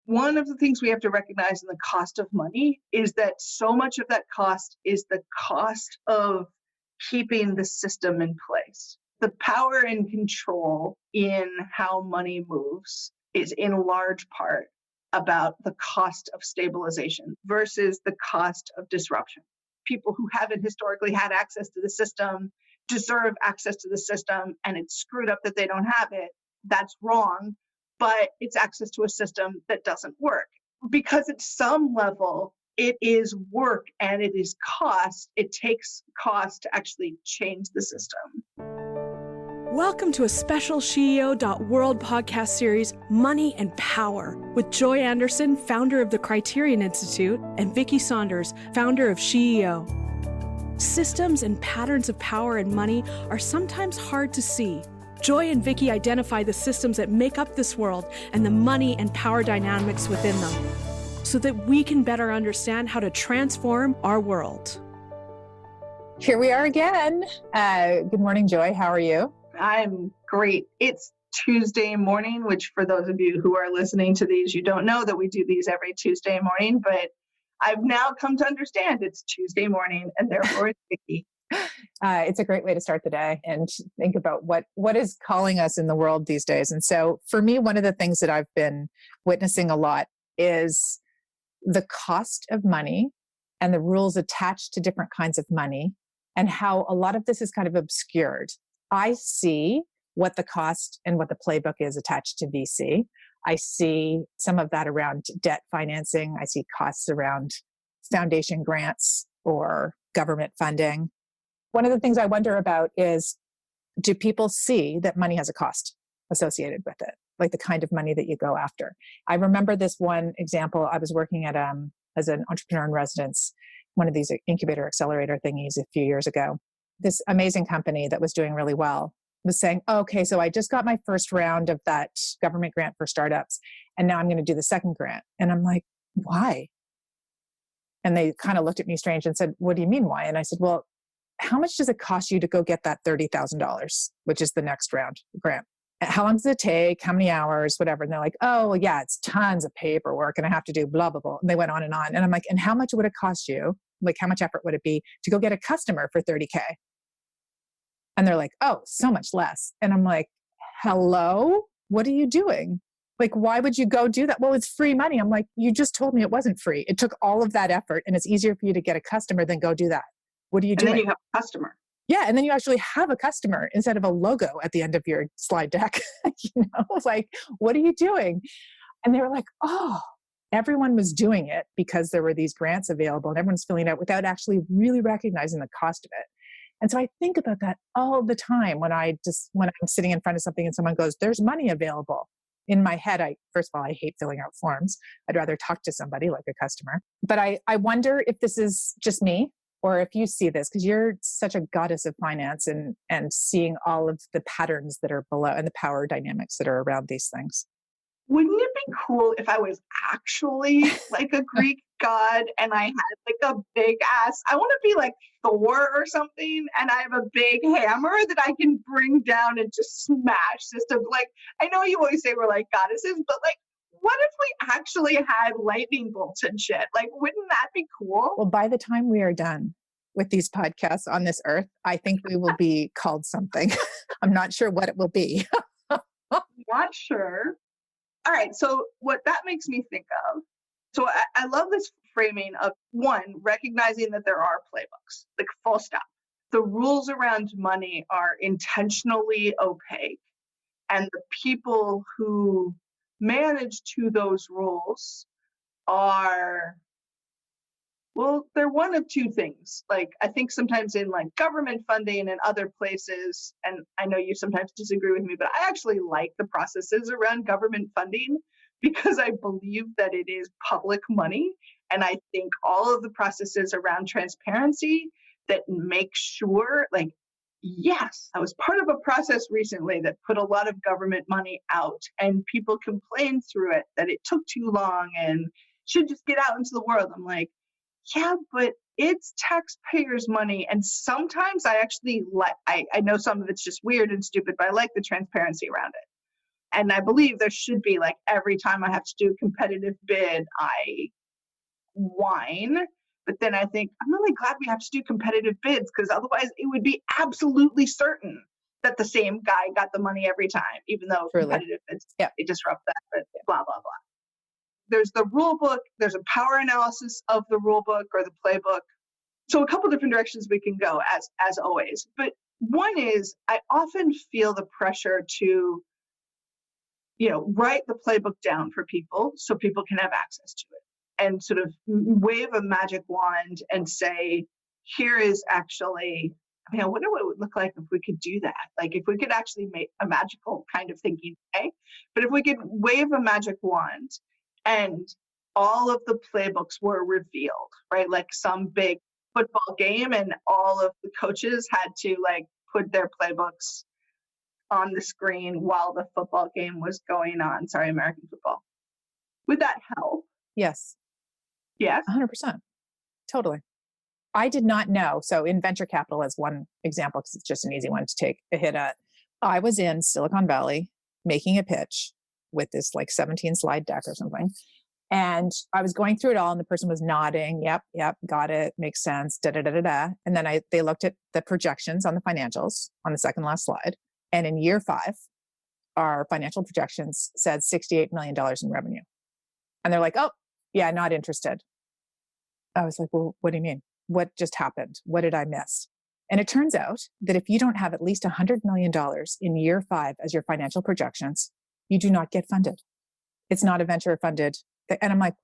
One of the things we have to recognize in the cost of money is that so much of that cost is the cost of keeping the system in place. The power and control in how money moves is in large part about the cost of stabilization versus the cost of disruption. People who haven't historically had access to the system deserve access to the system, and it's screwed up that they don't have it. That's wrong, but it's access to a system that doesn't work. Because at some level, it is work and it is cost. It takes cost to actually change the system. Welcome to a special CEO.world podcast series, Money and Power, with Joy Anderson, founder of the Criterion Institute, and Vicki Saunders, founder of CEO. Systems and patterns of power and money are sometimes hard to see. Joy and Vicki identify the systems that make up this world and the money and power dynamics within them, so that we can better understand how to transform our world. Here we are again. Good morning, Joy. How are you? I'm great. It's Tuesday morning, which for those of you who are listening to these, you don't know that we do these every Tuesday morning, but I've now come to understand it's Tuesday morning and therefore it's Vicki. It's a great way to start the day and think about what is calling us in the world these days. And so for me, one of the things that I've been witnessing a lot is the cost of money and the rules attached to different kinds of money and how a lot of this is kind of obscured. I see what the cost and what the playbook is attached to VC. I see some of that around debt financing. I see costs around foundation grants or government funding. One of the things I wonder about is, do people see that money has a cost associated with it? Like the kind of money that you go after. I remember this one example. I was working at as an entrepreneur in residence, one of these incubator accelerator thingies a few years ago. This amazing company that was doing really well was saying, okay, so I just got my first round of that government grant for startups, and now I'm going to do the second grant. And I'm like, why? And they kind of looked at me strange and said, what do you mean why? And I said, well, how much does it cost you to go get that $30,000, which is the next round grant? How long does it take? How many hours? Whatever. And they're like, oh, well, yeah, it's tons of paperwork and I have to do blah, blah, blah. And they went on. And I'm like, and how much would it cost you? Like, how much effort would it be to go get a customer for $30K? And they're like, oh, so much less. And I'm like, hello? What are you doing? Like, why would you go do that? Well, it's free money. I'm like, you just told me it wasn't free. It took all of that effort and it's easier for you to get a customer than go do that. What are you doing? And then you have a customer. Yeah. And then you actually have a customer instead of a logo at the end of your slide deck. Like, what are you doing? And they were like, oh, everyone was doing it because there were these grants available and everyone's filling it out without actually really recognizing the cost of it. And so I think about that all the time when I'm sitting in front of something and someone goes, there's money available. In my head, first of all, I hate filling out forms. I'd rather talk to somebody like a customer. But I wonder if this is just me or if you see this, because you're such a goddess of finance and seeing all of the patterns that are below and the power dynamics that are around these things. Wouldn't it be cool if I was actually like a Greek god and I had like a big ass, I want to be like Thor or something, and I have a big hammer that I can bring down and just smash systems. Like, I know you always say we're like goddesses, but like, what if we actually had lightning bolts and shit? Like, wouldn't that be cool? Well, by the time we are done with these podcasts on this earth, I think we will be called something. I'm not sure what it will be. Not sure. All right. So what that makes me think of, so I love this framing of one, recognizing that there are playbooks, like full stop. The rules around money are intentionally opaque. And the people who manage to those rules are, well, they're one of two things. Like, I think sometimes in like government funding and other places, and I know you sometimes disagree with me, but I actually like the processes around government funding because I believe that it is public money. And I think all of the processes around transparency that make sure, like, yes, I was part of a process recently that put a lot of government money out and people complained through it that it took too long and should just get out into the world. I'm like, yeah, but it's taxpayers' money. And sometimes I actually like, I know some of it's just weird and stupid, but I like the transparency around it. And I believe there should be like every time I have to do a competitive bid, I whine. But then I think I'm really glad we have to do competitive bids because otherwise it would be absolutely certain that the same guy got the money every time, even though Truly. competitive bids, Yeah. they disrupt that, but blah, blah, blah. There's the rule book, there's a power analysis of the rule book or the playbook. So a couple different directions we can go as always. But one is I often feel the pressure to, write the playbook down for people so people can have access to it and sort of wave a magic wand and say, here is actually, I wonder what it would look like if we could do that. Like if we could actually make a magical kind of thinking, okay? But if we could wave a magic wand and all of the playbooks were revealed, right? Like some big football game and all of the coaches had to like put their playbooks on the screen while the football game was going on. Sorry, American football. Would that help? Yes. Yes. 100%. Totally. I did not know. So in venture capital as one example, because it's just an easy one to take a hit at, I was in Silicon Valley making a pitch with this like 17 slide deck or something. And I was going through it all and the person was nodding. Yep, got it. Makes sense. Da, da, da, da, da. And then they looked at the projections on the financials on the second last slide. And in year 5, our financial projections said $68 million in revenue. And they're like, oh, yeah, not interested. I was like, well, what do you mean? What just happened? What did I miss? And it turns out that if you don't have at least $100 million in year 5 as your financial projections, you do not get funded. It's not a venture funded thing. And I'm like,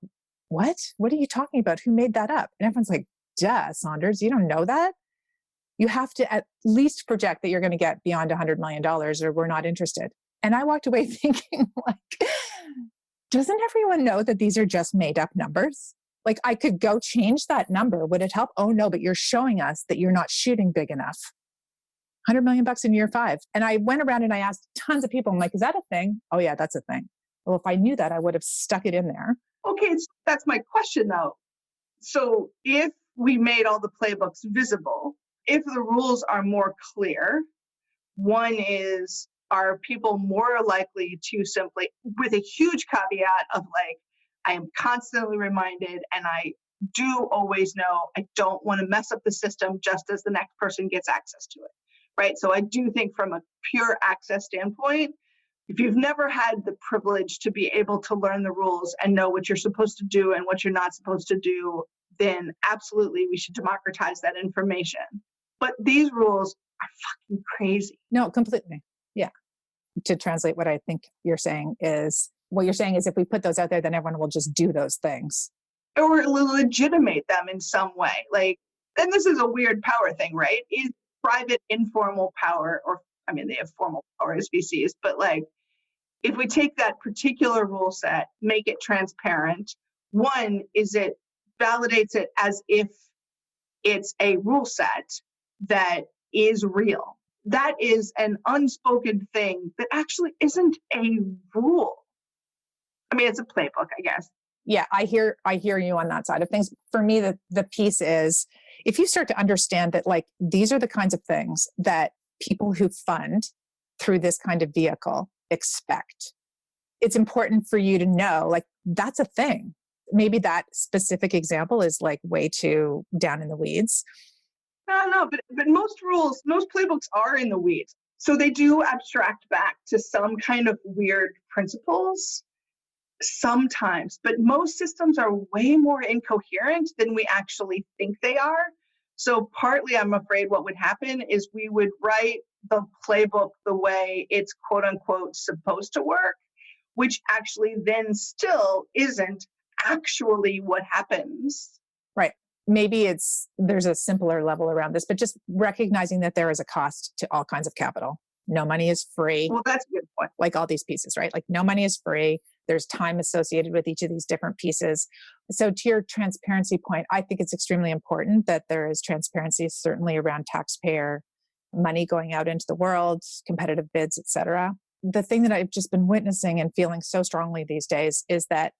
what? What are you talking about? Who made that up? And everyone's like, duh, Saunders, you don't know that? You have to at least project that you're going to get beyond $100 million or we're not interested. And I walked away thinking like, doesn't everyone know that these are just made up numbers? Like I could go change that number. Would it help? Oh no, but you're showing us that you're not shooting big enough. $100 million in year 5. And I went around and I asked tons of people. I'm like, is that a thing? Oh yeah, that's a thing. Well, if I knew that, I would have stuck it in there. Okay, so that's my question though. So if we made all the playbooks visible, if the rules are more clear, one is, are people more likely to simply, with a huge caveat of like, I am constantly reminded and I do always know I don't want to mess up the system just as the next person gets access to it, right? So I do think from a pure access standpoint, if you've never had the privilege to be able to learn the rules and know what you're supposed to do and what you're not supposed to do, then absolutely we should democratize that information. But these rules are fucking crazy. No, completely. Yeah. To translate what I think you're saying is, what you're saying is if we put those out there, then everyone will just do those things. Or legitimate them in some way. Like, and this is a weird power thing, right? Is private informal power, or they have formal power as VCs, but like, if we take that particular rule set, make it transparent, one is it validates it as if it's a rule set that is real. That is an unspoken thing that actually isn't a rule. It's a playbook, I guess. Yeah, I hear you on that side of things. For me, the piece is if you start to understand that like these are the kinds of things that people who fund through this kind of vehicle expect. It's important for you to know like that's a thing. Maybe that specific example is like way too down in the weeds. No, but most playbooks are in the weeds. So they do abstract back to some kind of weird principles sometimes, but most systems are way more incoherent than we actually think they are. So partly I'm afraid what would happen is we would write the playbook the way it's quote unquote supposed to work, which actually then still isn't actually what happens. Right. Maybe there's a simpler level around this, but just recognizing that there is a cost to all kinds of capital. No money is free. Well, that's a good point. Like all these pieces, right? Like no money is free. There's time associated with each of these different pieces. So to your transparency point, I think it's extremely important that there is transparency, certainly around taxpayer money going out into the world, competitive bids, et cetera. The thing that I've just been witnessing and feeling so strongly these days is that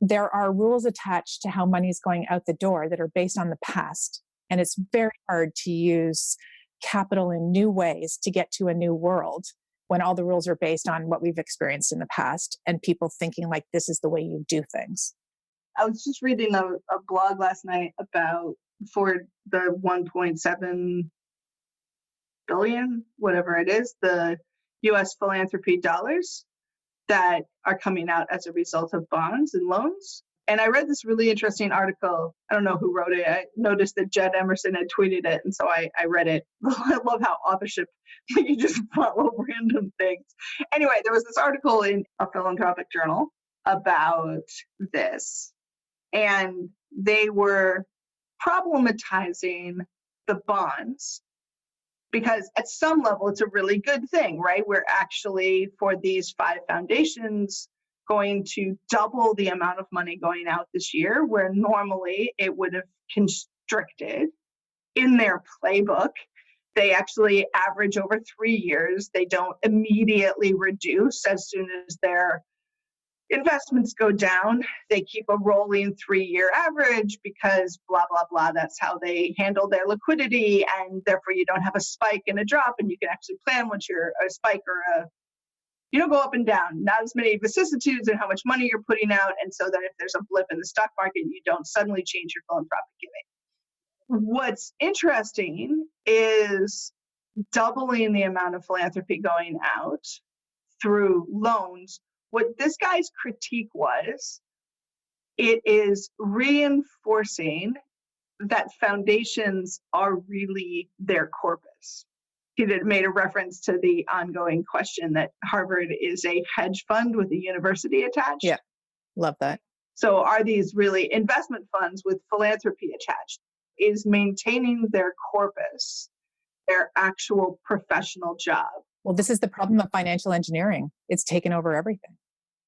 there are rules attached to how money is going out the door that are based on the past. And it's very hard to use capital in new ways to get to a new world when all the rules are based on what we've experienced in the past and people thinking like this is the way you do things. I was just reading a blog last night about for the 1.7 billion, whatever it is, the US philanthropy dollars that are coming out as a result of bonds and loans. And I read this really interesting article. I don't know who wrote it. I noticed that Jed Emerson had tweeted it. And so I read it. I love how authorship, you just follow random things. Anyway, there was this article in a philanthropic journal about this. And they were problematizing the bonds because at some level, it's a really good thing, right? We're actually, for these 5 foundations, going to double the amount of money going out this year, where normally it would have constricted. In their playbook, they actually average over 3 years. They don't immediately reduce as soon as their investments go down. They keep a rolling 3-year average because blah, blah, blah. That's how they handle their liquidity. And therefore you don't have a spike and a drop, and you can actually plan once you're a spike or you don't go up and down, not as many vicissitudes in how much money you're putting out. And so that if there's a blip in the stock market, you don't suddenly change your philanthropic giving. What's interesting is doubling the amount of philanthropy going out through loans. What this guy's critique was, it is reinforcing that foundations are really their corpus. He made a reference to the ongoing question that Harvard is a hedge fund with a university attached. Yeah, love that. So are these really investment funds with philanthropy attached? Is maintaining their corpus their actual professional job? Well, this is the problem of financial engineering. It's taken over everything.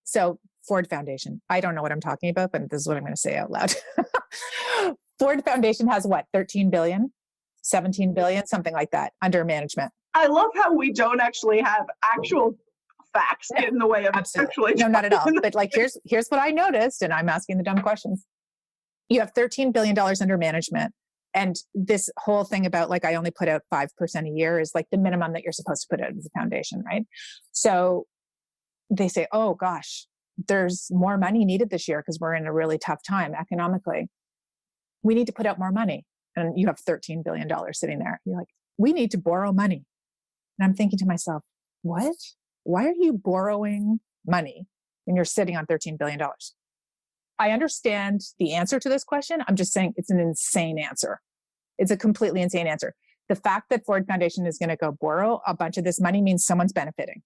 So Ford Foundation, I don't know what I'm talking about, but this is what I'm going to say out loud. Ford Foundation has what, 13 billion, 17 billion, something like that under management. I love how we don't actually have actual facts get in the way of actually. No, not at all. But like, here's what I noticed, and I'm asking the dumb questions. You have $13 billion under management. And this whole thing about like, I only put out 5% a year is like the minimum that you're supposed to put out as a foundation, right? So they say, oh gosh, there's more money needed this year because we're in a really tough time economically. We need to put out more money. And you have $13 billion sitting there. You're like, we need to borrow money. And I'm thinking to myself, what? Why are you borrowing money when you're sitting on $13 billion? I understand the answer to this question. I'm just saying it's an insane answer. It's a completely insane answer. The fact that Ford Foundation is going to go borrow a bunch of this money means someone's benefiting.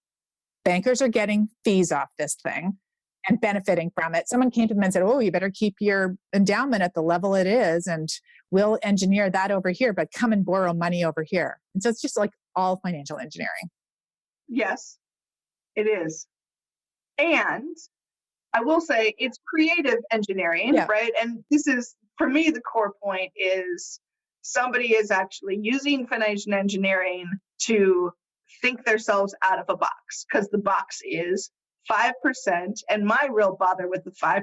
Bankers are getting fees off this thing and benefiting from it. Someone came to them and said, oh, you better keep your endowment at the level it is, and we'll engineer that over here, but come and borrow money over here. And so it's just like all financial engineering. Yes, it is. And I will say it's creative engineering, right? And this is, for me, the core point is somebody is actually using financial engineering to think themselves out of a box, because the box is 5%. And my real bother with the 5%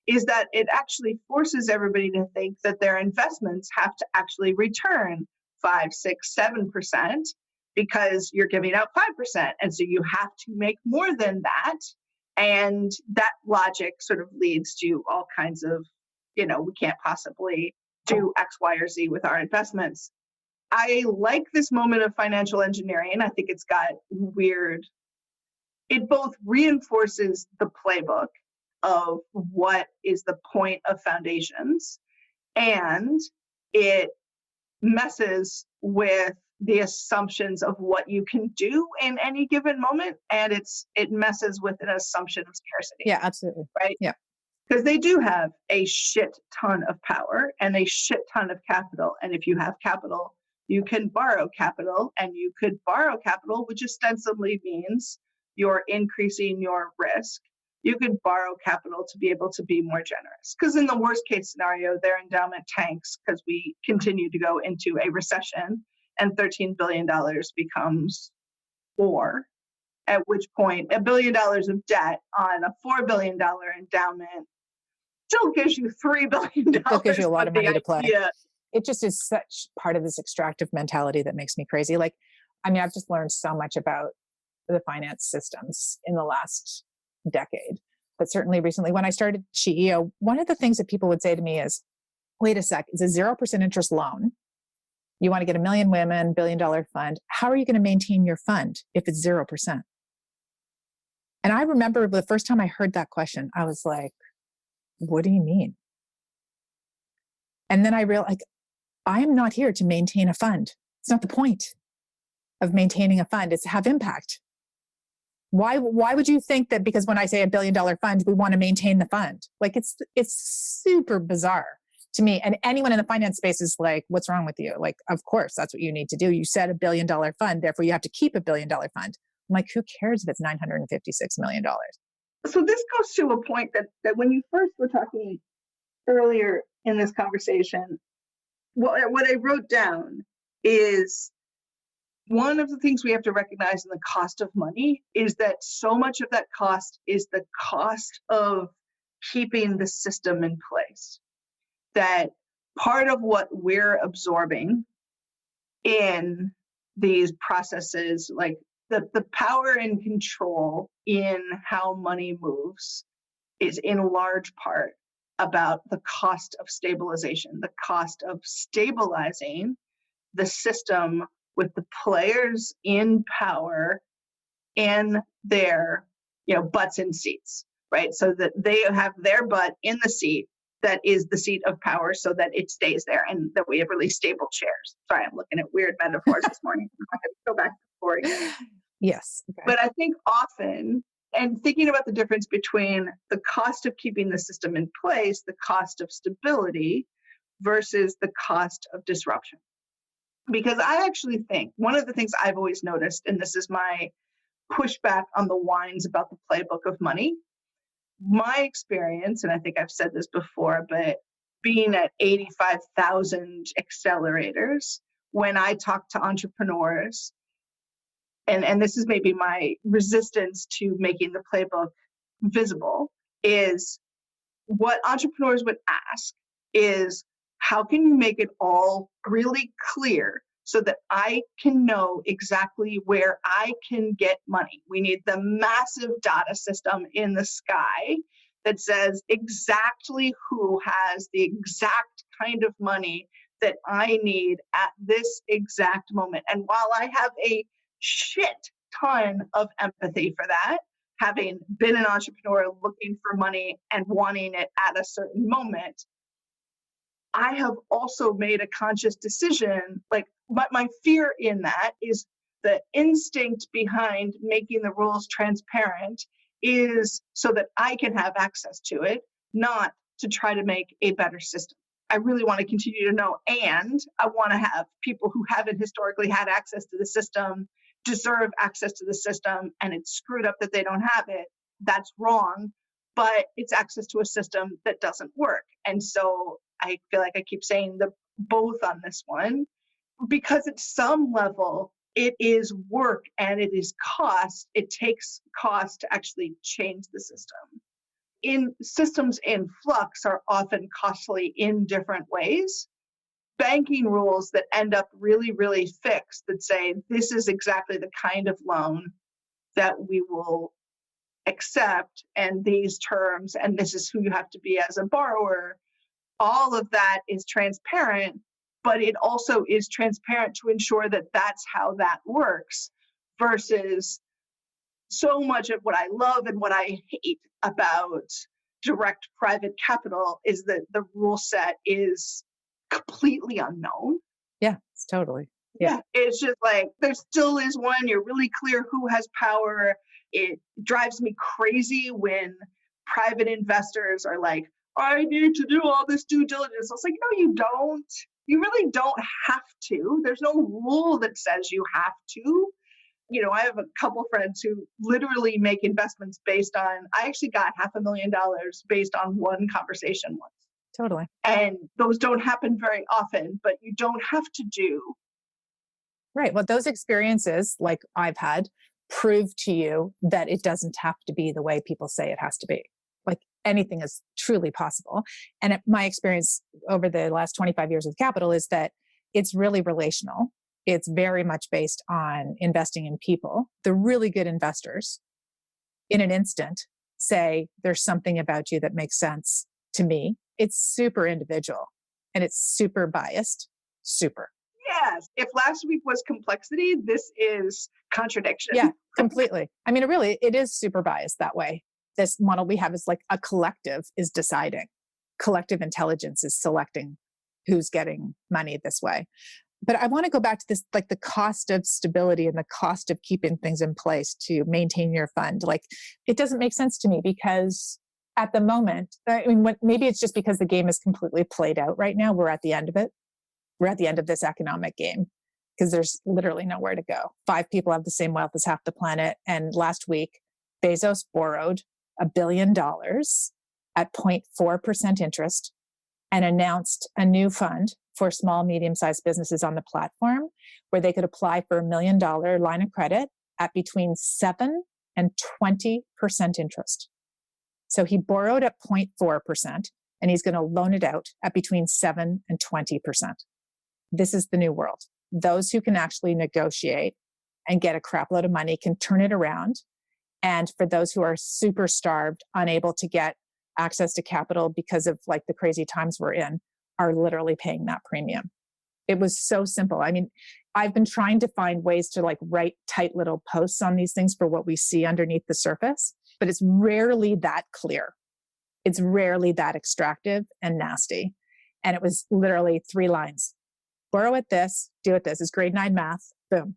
is that it actually forces everybody to think that their investments have to actually return 5, 6, 7% because you're giving out 5%. And so you have to make more than that. And that logic sort of leads to all kinds of, we can't possibly do X, Y, or Z with our investments. I like this moment of financial engineering. I think it's got weird. It both reinforces the playbook of what is the point of foundations, and it messes with the assumptions of what you can do in any given moment, and it messes with an assumption of scarcity. Yeah, absolutely. Right? Yeah. Because they do have a shit ton of power and a shit ton of capital. And if you have capital, you can borrow capital, and you could borrow capital, which ostensibly means you're increasing your risk. You could borrow capital to be able to be more generous. Because in the worst case scenario, their endowment tanks because we continue to go into a recession, and $13 billion becomes $4, at which point $1 billion of debt on a $4 billion endowment still gives you $3 billion. It still gives you a lot of money to play. It just is such part of this extractive mentality that makes me crazy. Like, I mean, I've just learned so much about the finance systems in the last decade. But certainly recently, when I started CEO, one of the things that people would say to me is, wait a sec, it's a 0% interest loan. You want to get a million women, $1 billion fund. How are you going to maintain your fund if it's 0%? And I remember the first time I heard that question, I was like, what do you mean? And then I realized, like, I am not here to maintain a fund. It's not the point of maintaining a fund. It's to have impact. Why would you think that because when I say $1 billion fund, we want to maintain the fund? Like, it's super bizarre to me. And anyone in the finance space is like, what's wrong with you? Like, of course, that's what you need to do. You said $1 billion fund, therefore you have to keep $1 billion fund. I'm like, who cares if it's $956 million? So this goes to a point that when you first were talking earlier in this conversation, what I wrote down is one of the things we have to recognize in the cost of money is that so much of that cost is the cost of keeping the system in place. That part of what we're absorbing in these processes, like the power and control in how money moves, is in large part about the cost of stabilization, the cost of stabilizing the system with the players in power in their, butts in seats, right? So that they have their butt in the seat that is the seat of power so that it stays there and that we have really stable chairs. Sorry, I'm looking at weird metaphors this morning. I'm not going to go back to the story again. Yes. Okay. But I think often, and thinking about the difference between the cost of keeping the system in place, the cost of stability versus the cost of disruption. Because I actually think one of the things I've always noticed, and this is my pushback on the whines about the playbook of money, my experience, and I think I've said this before, but being at 85,000 accelerators, when I talk to entrepreneurs, and this is maybe my resistance to making the playbook visible, is what entrepreneurs would ask is, how can you make it all really clear so that I can know exactly where I can get money? We need the massive data system in the sky that says exactly who has the exact kind of money that I need at this exact moment. And while I have a shit ton of empathy for that, having been an entrepreneur looking for money and wanting it at a certain moment, I have also made a conscious decision. Like my fear in that is the instinct behind making the rules transparent is so that I can have access to it, not to try to make a better system. I really want to continue to know, and I want to have people who haven't historically had access to the system deserve access to the system, and it's screwed up that they don't have it. That's wrong, but it's access to a system that doesn't work. And so I feel like I keep saying the both on this one, because at some level, it is work and it is cost. It takes cost to actually change the system. In systems in flux are often costly in different ways. Banking rules that end up really, really fixed that say, this is exactly the kind of loan that we will accept, and these terms, and this is who you have to be as a borrower. All of that is transparent, but it also is transparent to ensure that that's how that works, versus so much of what I love and what I hate about direct private capital is that the rule set is completely unknown. Yeah, it's totally. Yeah. It's just like, there still is one, you're really clear who has power. It drives me crazy when private investors are like, I need to do all this due diligence. I was like, no, you don't. You really don't have to. There's no rule that says you have to. I have a couple friends who literally make investments based on, I actually got $500,000 based on one conversation once. Totally. And those don't happen very often, but you don't have to do. Right. Well, those experiences, like I've had, prove to you that it doesn't have to be the way people say it has to be. Like anything is truly possible. And my experience over the last 25 years with capital is that it's really relational. It's very much based on investing in people. The really good investors, in an instant, say, there's something about you that makes sense to me. It's super individual and it's super biased. Super. Yes. If last week was complexity, this is contradiction. Yeah, completely. I mean, it is super biased that way. This model we have is like a collective is deciding. Collective intelligence is selecting who's getting money this way. But I want to go back to this, like the cost of stability and the cost of keeping things in place to maintain your fund. Like, it doesn't make sense to me because at the moment, I mean, maybe it's just because the game is completely played out right now. We're at the end of it. We're at the end of this economic game because there's literally nowhere to go. 5 people have the same wealth as half the planet. And last week, Bezos borrowed $1 billion at 0.4% interest and announced a new fund for small, medium-sized businesses on the platform where they could apply for $1 million line of credit at between 7 and 20% interest. So he borrowed at 0.4% and he's going to loan it out at between 7 and 20%. This is the new world. Those who can actually negotiate and get a crap load of money can turn it around. And for those who are super starved, unable to get access to capital because of like the crazy times we're in, are literally paying that premium. It was so simple. I mean, I've been trying to find ways to like write tight little posts on these things for what we see underneath the surface, but it's rarely that clear. It's rarely that extractive and nasty. And it was literally 3 lines. Borrow at this, do it this. It's grade 9 math, boom.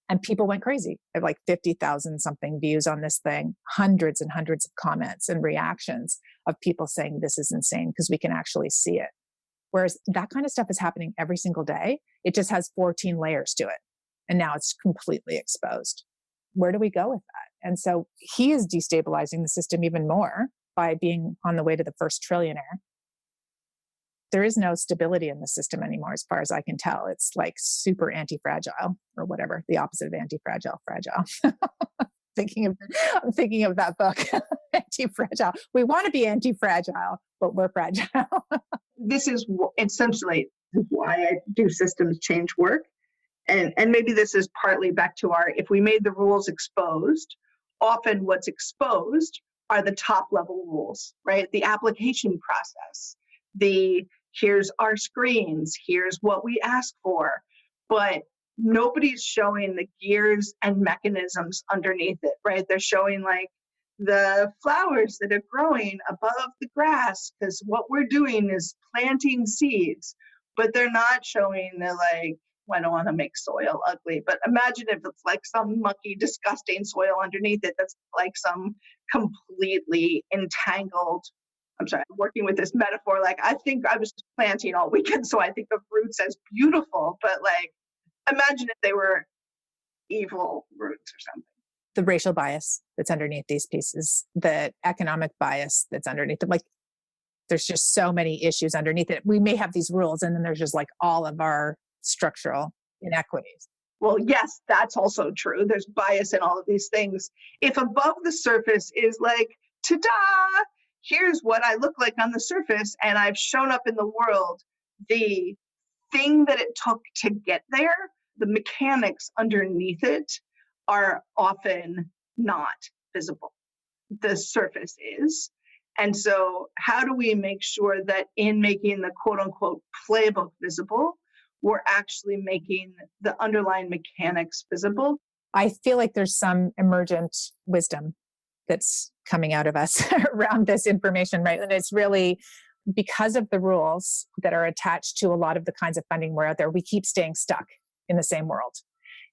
And people went crazy. I have like 50,000 something views on this thing, hundreds and hundreds of comments and reactions of people saying this is insane because we can actually see it. Whereas that kind of stuff is happening every single day. It just has 14 layers to it. And now it's completely exposed. Where do we go with that? And so he is destabilizing the system even more by being on the way to the first trillionaire. There is no stability in the system anymore, as far as I can tell. It's like super anti-fragile or whatever, the opposite of anti-fragile, fragile. I'm thinking of that book, Anti-Fragile. We want to be anti-fragile, but we're fragile. This is essentially why I do systems change work. And maybe this is partly back to if we made the rules exposed, often what's exposed are the top level rules, right? The application process, here's our screens, here's what we ask for, but nobody's showing the gears and mechanisms underneath it, right? They're showing like the flowers that are growing above the grass because what we're doing is planting seeds, but they're not showing the like, well, I don't want to make soil ugly, but imagine if it's like some mucky, disgusting soil underneath it that's like some completely entangled. I'm sorry, I'm working with this metaphor. Like, I think I was just planting all weekend, so I think of roots as beautiful, but like, imagine if they were evil roots or something. The racial bias that's underneath these pieces, the economic bias that's underneath them. Like, there's just so many issues underneath it. We may have these rules, and then there's just like all of our structural inequities. Well, yes, that's also true. There's bias in all of these things. If above the surface is like, ta-da, here's what I look like on the surface, and I've shown up in the world, the thing that it took to get there, the mechanics underneath it are often not visible. The surface is. And so how do we make sure that in making the quote unquote playbook visible, we're actually making the underlying mechanics visible? I feel like there's some emergent wisdom that's coming out of us around this information, right? And it's really because of the rules that are attached to a lot of the kinds of funding we're out there, we keep staying stuck in the same world.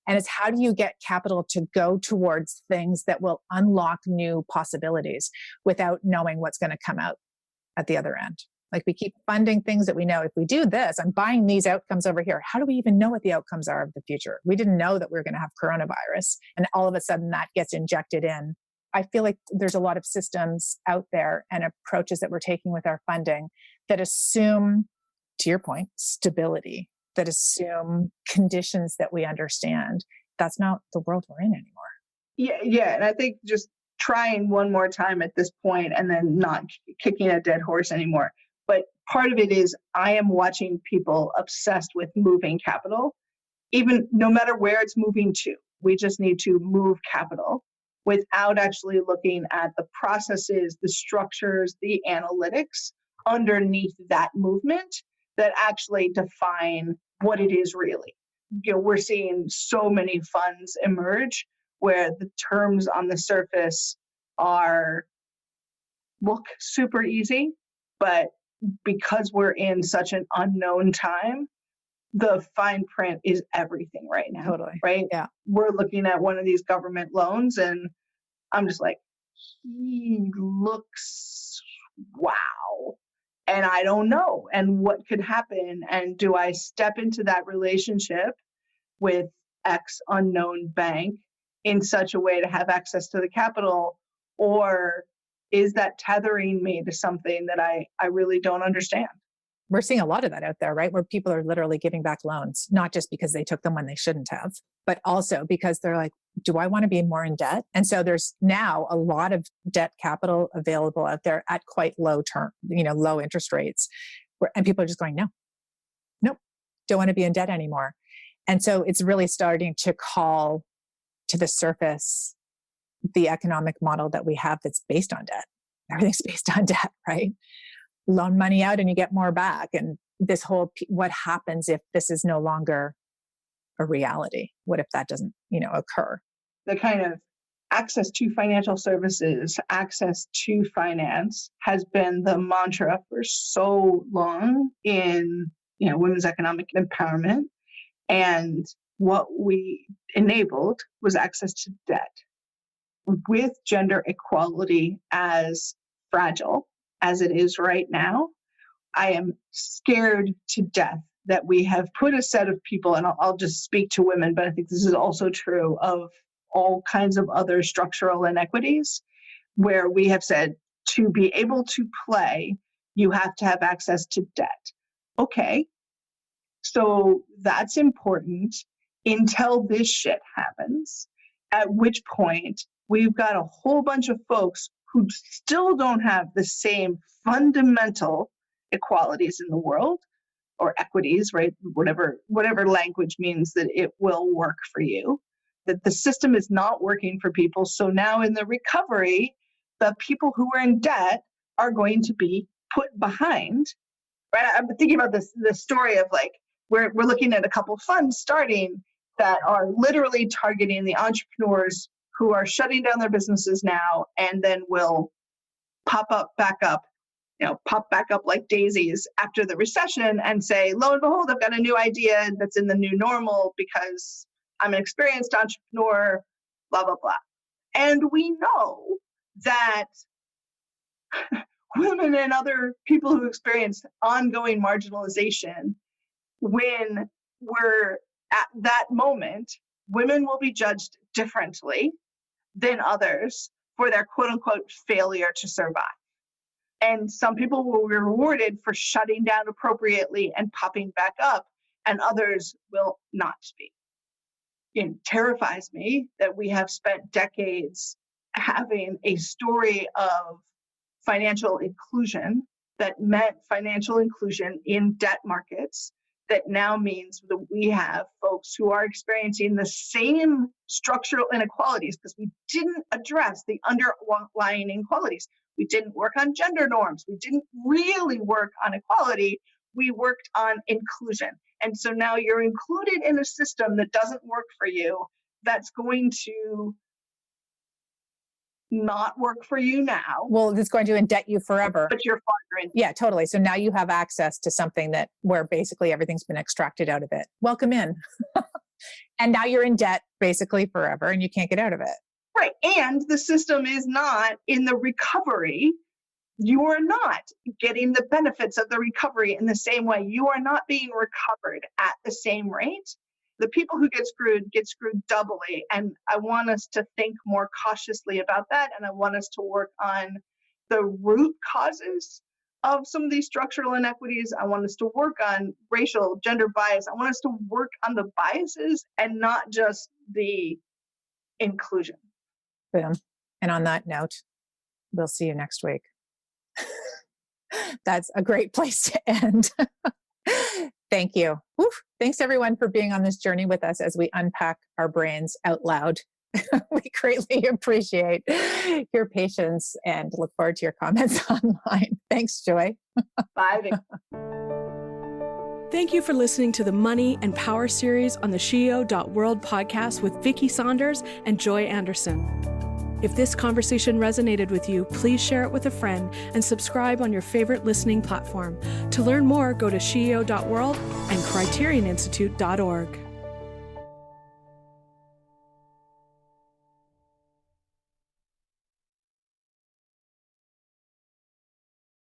And it's how do you get capital to go towards things that will unlock new possibilities without knowing what's going to come out at the other end? Like, we keep funding things that we know if we do this, I'm buying these outcomes over here. How do we even know what the outcomes are of the future? We didn't know that we were going to have coronavirus, and all of a sudden that gets injected in. I feel like there's a lot of systems out there and approaches that we're taking with our funding that assume, to your point, stability, that assume conditions that we understand. That's not the world we're in anymore. Yeah. And I think just trying one more time at this point and then not kicking a dead horse anymore. But part of it is I am watching people obsessed with moving capital even no matter where it's moving to. We just need to move capital without actually looking at the processes, the structures, the analytics underneath that movement that actually define what it is really. We're seeing so many funds emerge where the terms on the surface look super easy, but because we're in such an unknown time, the fine print is everything right now. Totally. Right? Yeah. We're looking at one of these government loans and I'm just like, he looks wow. And I don't know. And what could happen? And do I step into that relationship with X unknown bank in such a way to have access to the capital? Or is that tethering me to something that I really don't understand? We're seeing a lot of that out there, right? Where people are literally giving back loans, not just because they took them when they shouldn't have, but also because they're like, do I want to be more in debt? And so there's now a lot of debt capital available out there at quite low low interest rates. And people are just going, nope, don't want to be in debt anymore. And so it's really starting to call to the surface the economic model that we have that's based on debt. Everything's based on debt, right? Loan money out and you get more back. And this whole, what happens if this is no longer a reality? What if that doesn't, occur? The kind of access to financial services, access to finance has been the mantra for so long in, women's economic empowerment. And what we enabled was access to debt. With gender equality as fragile as it is right now, I am scared to death that we have put a set of people, and I'll just speak to women, but I think this is also true of all kinds of other structural inequities, where we have said to be able to play, you have to have access to debt. Okay, so that's important until this shit happens, at which point we've got a whole bunch of folks who still don't have the same fundamental equalities in the world, or equities, right? Whatever language means that it will work for you, that the system is not working for people. So now in the recovery, the people who are in debt are going to be put behind, right? I'm thinking about the story of like, we're looking at a couple funds starting that are literally targeting the entrepreneurs who are shutting down their businesses now and then will pop back up like daisies after the recession and say, lo and behold, I've got a new idea that's in the new normal because I'm an experienced entrepreneur, blah, blah, blah. And we know that women and other people who experience ongoing marginalization, when we're at that moment, women will be judged differently than others for their quote unquote failure to survive. And some people will be rewarded for shutting down appropriately and popping back up, and others will not be. It terrifies me that we have spent decades having a story of financial inclusion that meant financial inclusion in debt markets that now means that we have folks who are experiencing the same structural inequalities because we didn't address the underlying inequalities. We didn't work on gender norms. We didn't really work on equality. We worked on inclusion. And so now you're included in a system that doesn't work for you, that's going to not work for you now. Well, it's going to indebt you forever. But you're farther in. Yeah, totally. So now you have access to something where basically everything's been extracted out of it. Welcome in. And now you're in debt basically forever and you can't get out of it. Right. And the system is not in the recovery. You are not getting the benefits of the recovery in the same way. You are not being recovered at the same rate. The people who get screwed doubly. And I want us to think more cautiously about that. And I want us to work on the root causes of some of these structural inequities. I want us to work on racial, gender bias. I want us to work on the biases and not just the inclusion. Boom. And on that note, we'll see you next week. That's a great place to end. Thank you. Oof. Thanks everyone for being on this journey with us as we unpack our brains out loud. We greatly appreciate your patience and look forward to your comments online. Thanks, Joy. Bye, Vicki. Thank you for listening to the Money and Power series on the CEO.world podcast with Vicki Saunders and Joy Anderson. If this conversation resonated with you, please share it with a friend and subscribe on your favorite listening platform. To learn more, go to CEO.world and CriterionInstitute.org.